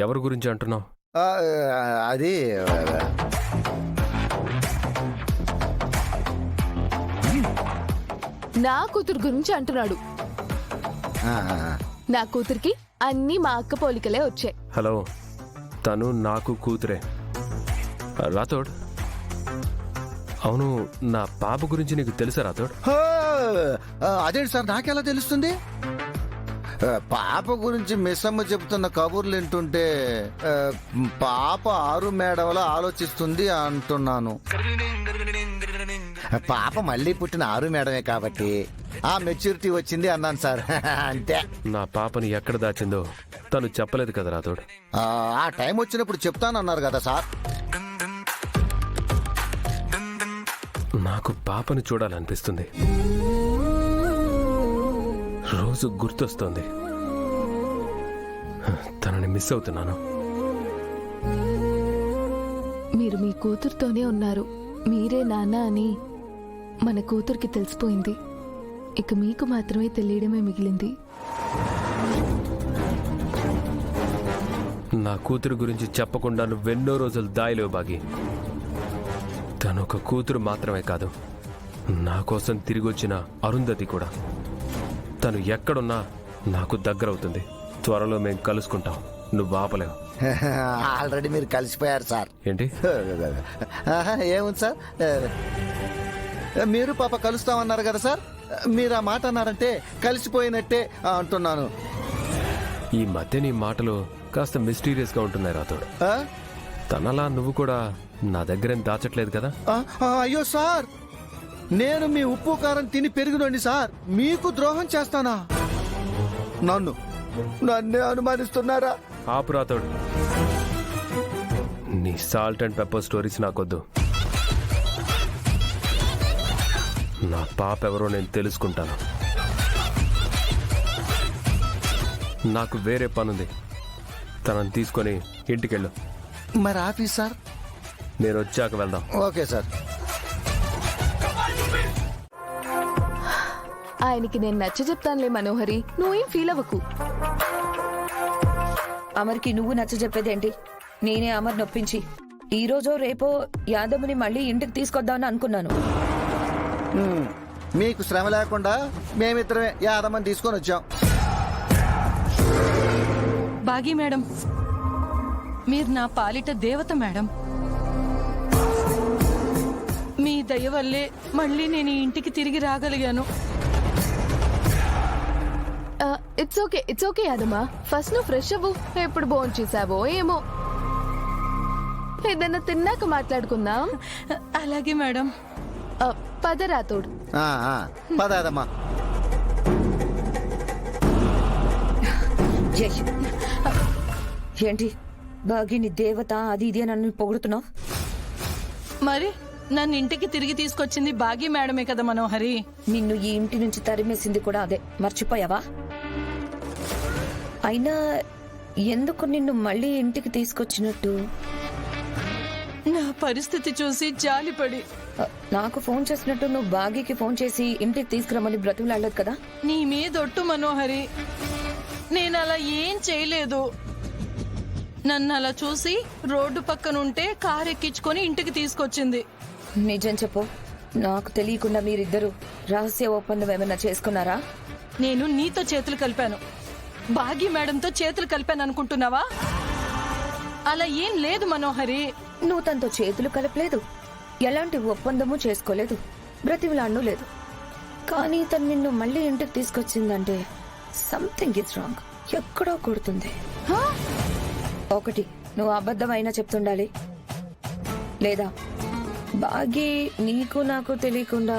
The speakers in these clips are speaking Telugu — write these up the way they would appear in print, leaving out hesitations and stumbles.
ఎవరి గురించి అంటున్నావు? అది నా కూతురు గురించి అంటున్నాడు. నా కూతురికి అన్ని మా అక్క పోలికలే వచ్చాయి. హలో, తను నాకు కూతురే. రాథోడ్, అవును, నా పాప గురించి నీకు తెలుసా రాథోడ్? అదేంటి సార్, నాకెలా తెలుస్తుంది? పాప గురించి మిస్సమ్మ చెబుతున్న కబుర్లు వింటుంటే పాప 6 మేడవలా ఆలోచిస్తుంది అంటున్నాను. పాప మళ్ళీ పుట్టిన 6 మేడమే కాబట్టి ఆ మెచ్యూరిటీ వచ్చింది అన్నాను సార్. అంతే. నా పాపని ఎక్కడ దాచిందో తను చెప్పలేదు కదా రాథోడ్. ఆ టైం వచ్చినప్పుడు చెప్తానన్నారు కదా సార్. నాకు పాపని చూడాలనిపిస్తుంది, రోజు గుర్తొస్తోంది. తనని మిస్ అవుతున్నాను. మీరు మీ కూతురుతోనే ఉన్నారు, మీరే నాన్న అని మన కూతురికి తెలిసిపోయింది. ఇక మీకు మాత్రమే తెలియడమే మిగిలింది. నా కూతురు గురించి చెప్పకుండా నువ్వెన్నో రోజులు దాయలేవు బాగి. తను ఒక కూతురు మాత్రమే కాదు, నా కోసం తిరిగి వచ్చిన అరుంధతి కూడా. తను ఎక్కడున్నా నాకు దగ్గర అవుతుంది. త్వరలో మేము కలుసుకుంటాం, నువ్వు ఆపలేవు. ఆల్రెడీ మీరు కలిసిపోయారు సార్. ఏంటి? ఏముంది సార్, మీరు పాప కలుస్తామన్నారు కదా సార్. మీరు ఆ మాట అన్నారంటే కలిసిపోయినట్టే అంటున్నాను. ఈ మధ్య నీ మాటలు కాస్త మిస్టీరియస్ గా ఉంటున్నాయి రాథోడ్. తనలా నువ్వు కూడా నా దగ్గరేం దాచట్లేదు కదా? అయ్యో సార్, నేను మీ ఉప్పు కారం తిని పెరిగినండి సార్. మీకు ద్రోహం చేస్తానా? నన్నే అనుమానిస్తున్నారా? ఆపు రాథోడ్, నీ సాల్ట్ అండ్ పెప్పర్ స్టోరీస్ నాకొద్దు. నా పాప ఎవరో నేను తెలుసుకుంటాను. నాకు వేరే పనుంది, తనని తీసుకొని ఇంటికెళ్ళు. మరి ఆఫీస్ సార్? నేను వచ్చాక వెళ్దాం. Okay sir. ఆయనకి నేను నచ్చ చెప్తానులే మనోహరి, నువ్వేం ఫీల్ అవ్వకు. అమర్కి నువ్వు నచ్చ చెప్పేదేంటి? నేనే అమర్ నొప్పించి ఈ రోజో రేపో యాదవ్ని మళ్ళీ ఇంటికి తీసుకొద్దామని అనుకున్నాను. మీకు శ్రమ లేకుండా మేమిద్దరమే యాదమ్మని తీసుకొని వచ్చాం. బాగి మేడం, మీరు నా పాలిట దేవత మేడం. మీ దయ వల్లే మళ్ళీ నేను ఇంటికి తిరిగి రాగలిగాను. ఇట్స్ ఓకే యాదమ్మా. ఫస్ట్ నువ్వు ఫ్రెష్ అవ్వు. ఎప్పుడు భోజనం చేసావో ఏమో, ఏదైనా తిన్నాక మాట్లాడుకుందాం. అలాగే మేడం. పద రాథోడ్. పదాదమ్మా. ఏంటి బాగిని దేవత అది ఇది అని నన్ను పొగుడుతున్నావు? మరి నన్ను ఇంటికి తిరిగి తీసుకొచ్చింది బాగి మేడమే కదా మనోహరి. నిన్ను ఈ ఇంటి నుంచి తరిమేసింది కూడా అదే, మర్చిపోయావా? అయినా ఎందుకు నిన్ను మళ్ళీ ఇంటికి తీసుకొచ్చినట్టు? నా పరిస్థితి చూసి జాలిపడి. నాకు ఫోన్ చేసినట్టు నువ్వు బాగికి ఫోన్ చేసి ఇంటికి తీసుకురమ్మని బ్రతుకులాడలేదు కదా? నీ మీదొట్టు మనోహరి, నేను అలా ఏం చేయలేదు. నన్ను అలా చూసి రోడ్డు పక్కనుంటే కారు ఎక్కించుకొని ఇంటికి తీసుకొచ్చింది. నిజం చెప్పు, నాకు తెలియకుండా మీరిద్దరు రహస్య ఒప్పందం ఏమైనా చేసుకున్నారా? నేను నీతో చేతులు కలిపాను, బాగి మేడంతో చేతులు కలిపాను అనుకుంటున్నావా? అలా ఏం లేదు మనోహరి. నువ్వు తనతో చేతులు కలపలేదు, ఎలాంటి ఒప్పందము చేసుకోలేదు, బ్రతిమలాడను లేదు. కానీ తను నిన్ను మళ్ళీ ఇంటికి తీసుకొచ్చిందంటే సంథింగ్ ఇస్ రాంగ్. ఎక్కడో కొడుతుంది. ఒకటి, నువ్వు అబద్ధం అయినా చెప్తుండాలి, లేదా బాగి నీకు నాకు తెలియకుండా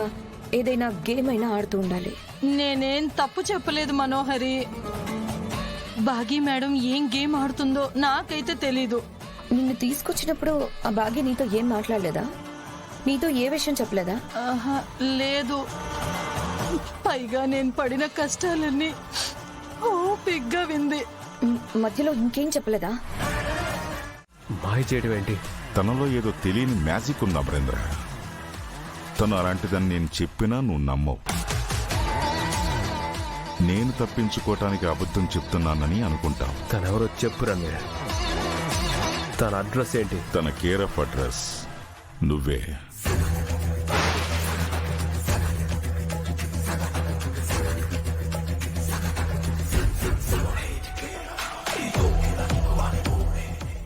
ఏదైనా గేమ్ అయినా ఆడుతూ ఉండాలి. నేనేం తప్పు చెప్పలేదు మనోహరి. బాగి మేడం ఏం గేమ్ ఆడుతుందో నాకైతే తెలీదు. నిన్ను తీసుకొచ్చినప్పుడు ఆ బాగి నీతో ఏం మాట్లాడలేదా? నీతో ఏ విషయం చెప్పలేదా? లేదు. పైగా నేను పడిన కష్టాలన్నీ ఓపిగ్గా వింది. మధ్యలో ఇంకేం చెప్పలేదా? మాయ చేయడం ఏంటి? తనలో ఏదో తెలియని మ్యాజిక్ ఉంది అమరేంద్ర. తను అలాంటిదని నేను చెప్పినా నువ్వు నమ్మవు. నేను తప్పించుకోవటానికి అబద్ధం చెప్తున్నానని అనుకుంటావు. తనెవరో చెప్పురా మీరు. తన అడ్రస్ ఏంటి? తన కేర్ ఆఫ్ అడ్రస్ నువ్వే.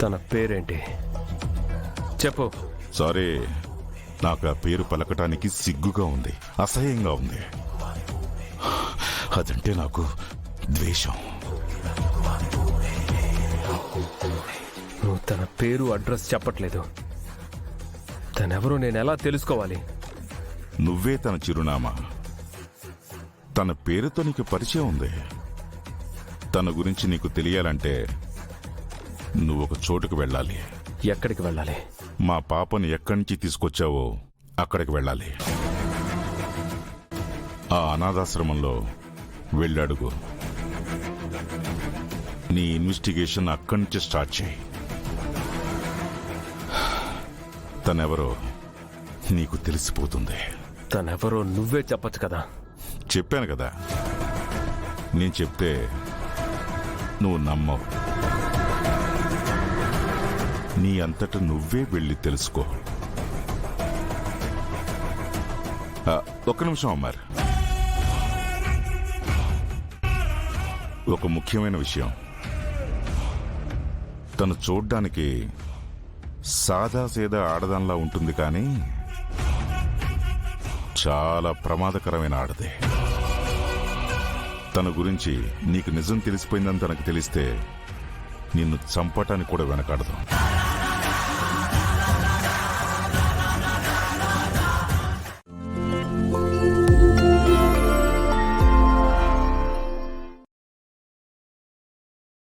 తన పేరేంటి చెప్పు. సారీ, నాకు ఆ పేరు పలకటానికి సిగ్గుగా ఉంది, అసహ్యంగా ఉంది. అదంటే నాకు ద్వేషం. నువ్వు తన పేరు అడ్రస్ చెప్పట్లేదు. తనెవరో నేను ఎలా తెలుసుకోవాలి? నువ్వే తన చిరునామా. తన పేరుతో నీకు పరిచయం ఉంది. తన గురించి నీకు తెలియాలంటే నువ్వు ఒక చోటుకు వెళ్ళాలి. ఎక్కడికి వెళ్ళాలి? మా పాపను ఎక్కడి నుంచి తీసుకొచ్చావో అక్కడికి వెళ్ళాలి. ఆ అనాథాశ్రమంలో వెళ్ళడుగు. నీ ఇన్వెస్టిగేషన్ అక్కడి నుంచి స్టార్ట్ చేయి. తనెవరో నీకు తెలిసిపోతుంది. తనెవరో నువ్వే చెప్పచ్చు కదా. చెప్పాను కదా, నేను చెప్తే నువ్వు నమ్మవు. నీ అంతట నువ్వే వెళ్ళి తెలుసుకో. ఒక్క నిమిషం అమ్మారు, ఒక ముఖ్యమైన విషయం. తను చూడ్డానికి సాదాసీదా ఆడదానిలా ఉంటుంది, కానీ చాలా ప్రమాదకరమైన ఆడదే. తన గురించి నీకు నిజం తెలిసిపోయిందని తనకు తెలిస్తే నిన్ను చంపటానికి కూడా వెనకాడదు.